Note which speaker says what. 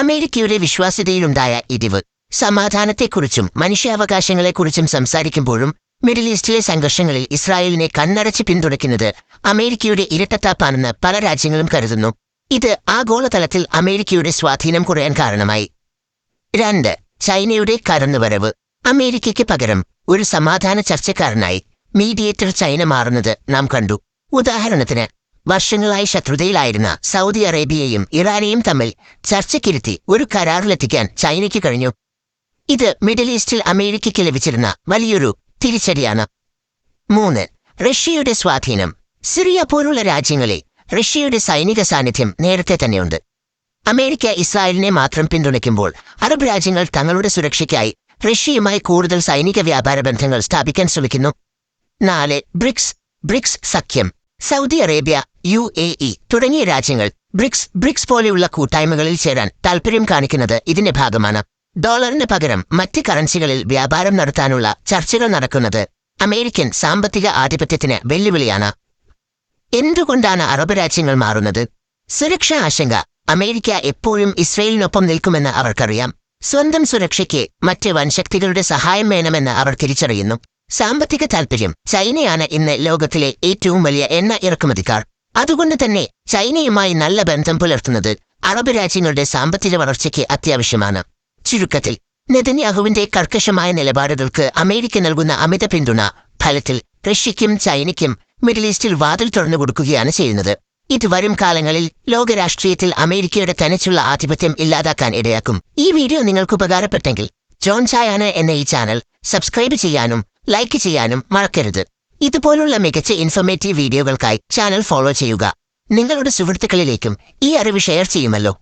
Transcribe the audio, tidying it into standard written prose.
Speaker 1: അമേരിക്കയുടെ വിശ്വാസ്യതയിലുണ്ടായ ഇടിവ്. സമാധാനത്തെക്കുറിച്ചും മനുഷ്യാവകാശങ്ങളെക്കുറിച്ചും സംസാരിക്കുമ്പോഴും മിഡിൽ ഈസ്റ്റിലെ സംഘർഷങ്ങളിൽ ഇസ്രായേലിനെ കണ്ണടച്ച് പിന്തുണയ്ക്കുന്നത് അമേരിക്കയുടെ ഇരട്ടത്താപ്പാണെന്ന് പല രാജ്യങ്ങളും കരുതുന്നു. ഇത് ആഗോളതലത്തിൽ അമേരിക്കയുടെ സ്വാധീനം കുറയാൻ കാരണമായി. 2. ചൈനയുടെ കടന്നുവരവ്. അമേരിക്കയ്ക്ക് പകരം ഒരു സമാധാന ചർച്ചക്കാരനായി മീഡിയേറ്റർ ചൈന മാറുന്നത് നാം കണ്ടു. ഉദാഹരണത്തിന്, വർഷങ്ങളായി ശത്രുതയിലായിരുന്ന സൗദി അറേബ്യയെയും ഇറാനെയും തമ്മിൽ ചർച്ചയ്ക്കിരുത്തി ഒരു കരാറിലെത്തിക്കാൻ ചൈനയ്ക്ക് കഴിഞ്ഞു. ഇത് മിഡിൽ ഈസ്റ്റിൽ അമേരിക്കയ്ക്ക് ലഭിച്ചിരുന്ന വലിയൊരു തിരിച്ചടിയാണ്. 3. റഷ്യയുടെ സ്വാധീനം. സിറിയ പോലുള്ള രാജ്യങ്ങളിൽ റഷ്യയുടെ സൈനിക സാന്നിധ്യം നേരത്തെ തന്നെയുണ്ട്. അമേരിക്ക ഇസ്രായേലിനെ മാത്രം പിന്തുണയ്ക്കുമ്പോൾ അറബ് രാജ്യങ്ങൾ തങ്ങളുടെ സുരക്ഷയ്ക്കായി റഷ്യയുമായി കൂടുതൽ സൈനിക വ്യാപാര ബന്ധങ്ങൾ സ്ഥാപിക്കാൻ ശ്രമിക്കുന്നു. 4. ബ്രിക്സ് സഖ്യം. സൗദി അറേബ്യ, UAE തുടങ്ങിയ രാജ്യങ്ങൾ ബ്രിക്സ് പോലെയുള്ള കൂട്ടായ്മകളിൽ ചേരാൻ താൽപര്യം കാണിക്കുന്നത് ഇതിന്റെ ഭാഗമാണ്. ഡോളറിന് പകരം മറ്റ് കറൻസികളിൽ വ്യാപാരം നടത്താനുള്ള ചർച്ചകൾ നടക്കുന്നത് അമേരിക്കൻ സാമ്പത്തിക ആധിപത്യത്തിന് വെല്ലുവിളിയാണ്. എന്തുകൊണ്ടാണ് അറബ് രാജ്യങ്ങൾ മാറുന്നത്? സുരക്ഷാ ആശങ്ക. അമേരിക്ക എപ്പോഴും ഇസ്രയേലിനൊപ്പം നിൽക്കുമെന്ന് അവർക്കറിയാം. സ്വന്തം സുരക്ഷയ്ക്ക് മറ്റ് വൻശക്തികളുടെ സഹായം വേണമെന്ന് അവർ തിരിച്ചറിയുന്നു. സാമ്പത്തിക താൽപര്യം. ചൈനയാണ് ഇന്ന് ലോകത്തിലെ ഏറ്റവും വലിയ എണ്ണ ഇറക്കുമതിക്കാർ. അതുകൊണ്ട് തന്നെ ചൈനയുമായി നല്ല ബന്ധം പുലർത്തുന്നത് അറബ് രാജ്യങ്ങളുടെ സാമ്പത്തിക വളർച്ചയ്ക്ക് അത്യാവശ്യമാണ്. ചുരുക്കത്തിൽ, നെതന്യാഹുവിന്റെ കർക്കശമായ നിലപാടുകൾക്ക് അമേരിക്ക നൽകുന്ന അമിത പിന്തുണ ഫലത്തിൽ റഷ്യയ്ക്കും ചൈനയ്ക്കും മിഡിൽ ഈസ്റ്റിൽ വാതിൽ തുറന്നുകൊടുക്കുകയാണ് ചെയ്യുന്നത്. ഇത് വരും കാലങ്ങളിൽ ലോകരാഷ്ട്രീയത്തിൽ അമേരിക്കയുടെ തനിച്ചുള്ള ആധിപത്യം ഇല്ലാതാക്കാൻ ഇടയാക്കും. ഈ വീഡിയോ നിങ്ങൾക്ക് ഉപകാരപ്പെട്ടെങ്കിൽ ജോൺ ചായാണ് എന്ന ഈ ചാനൽ സബ്സ്ക്രൈബ് ചെയ്യാനും ലൈക്ക് ചെയ്യാനും മറക്കരുത്. ഇതുപോലുള്ള മികച്ച ഇൻഫർമേറ്റീവ് വീഡിയോകൾക്കായി ചാനൽ ഫോളോ ചെയ്യുക. നിങ്ങളുടെ സുഹൃത്തുക്കളിലേക്കും ഈ അറിവ് ഷെയർ ചെയ്യുമല്ലോ.